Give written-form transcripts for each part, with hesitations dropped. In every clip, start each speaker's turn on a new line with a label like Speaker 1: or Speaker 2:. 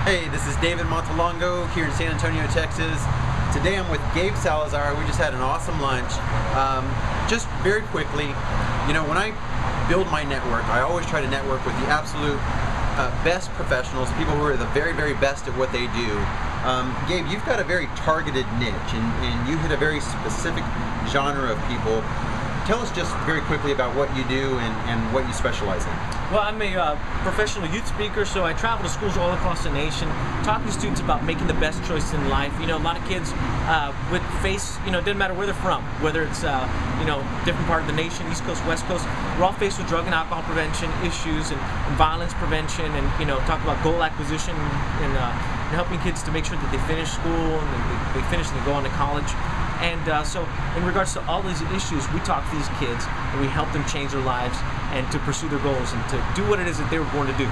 Speaker 1: Hey, this is David Montelongo here in San Antonio, Texas. Today I'm with Gabe Salazar. We just had an awesome lunch. Just very quickly, you know, when I build my network, I always try to network with the absolute best professionals, people who are the very, very best at what they do. Gabe, you've got a very targeted niche, and you hit a very specific genre of people. Tell us just very quickly about what you do and what you specialize in.
Speaker 2: Well, I'm a professional youth speaker, so I travel to schools all across the nation, talking to students about making the best choice in life. You know, a lot of kids would face, you know, it doesn't matter where they're from, whether it's, you know, different part of the nation, East Coast, West Coast, we're all faced with drug and alcohol prevention issues and violence prevention, and, you know, talk about goal acquisition and helping kids to make sure that they finish school and they finish and they go on to college. And so in regards to all these issues, we talk to these kids and we help them change their lives and to pursue their goals and to do what it is that they were born to do.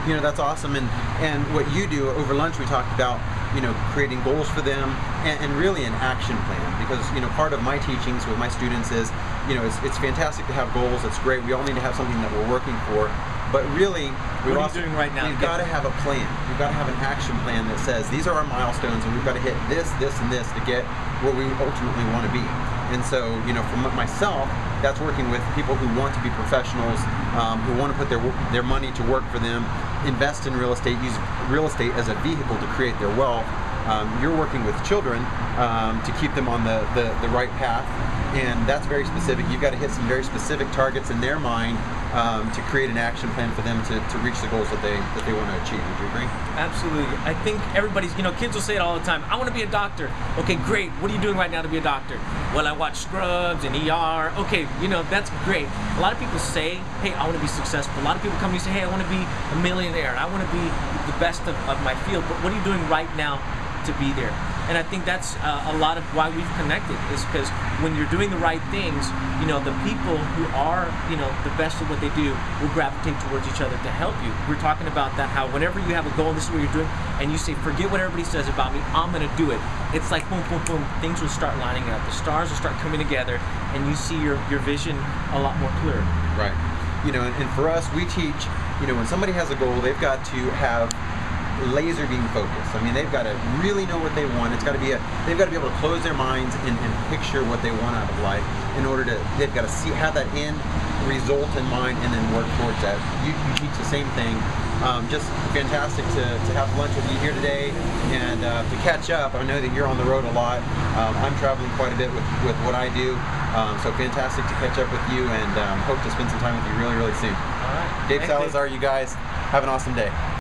Speaker 1: You know, that's awesome. And what you do, over lunch we talked about, you know, creating goals for them and really an action plan, because, you know, part of my teachings with my students is, you know, it's fantastic to have goals. It's great. We all need to have something that we're working for. But really,
Speaker 2: what are you doing right now?
Speaker 1: We've got to have a plan. We've got to have an action plan that says these are our milestones, and we've got to hit this, this, and this to get where we ultimately want to be. And so, you know, for myself, that's working with people who want to be professionals, who want to put their money to work for them, invest in real estate, use real estate as a vehicle to create their wealth. You're working with children to keep them on the right path, and that's very specific. You've got to hit some very specific targets in their mind to create an action plan for them to reach the goals that they want to achieve. Would you agree?
Speaker 2: Absolutely. I think everybody's, you know, kids will say it all the time. I want to be a doctor. Okay, great. What are you doing right now to be a doctor? Well, I watch Scrubs and ER. Okay, you know, that's great. A lot of people say, hey, I want to be successful. A lot of people come to me and say, hey, I want to be a millionaire. I want to be the best of my field. But what are you doing right now to be there? And I think that's a lot of why we've connected, is because when you're doing the right things, you know, the people who are, you know, the best at what they do will gravitate towards each other to help you. We're talking about that, how whenever you have a goal, this is what you're doing, and you say, forget what everybody says about me, I'm going to do it. It's like boom, boom, boom, things will start lining up. The stars will start coming together, and you see your vision a lot more clear.
Speaker 1: Right. You know, and for us, we teach, you know, when somebody has a goal, they've got to have laser beam focus. I mean, they've got to really know what they want. It's got to be they've got to be able to close their minds and picture what they want out of life. In order to, they've got to have that end result in mind and then work towards that. You teach the same thing. Just fantastic to have lunch with you here today and to catch up. I know that you're on the road a lot. I'm traveling quite a bit with what I do. So fantastic to catch up with you, and hope to spend some time with you really, really soon.
Speaker 2: All right.
Speaker 1: Gabe Salazar, you guys have an awesome day.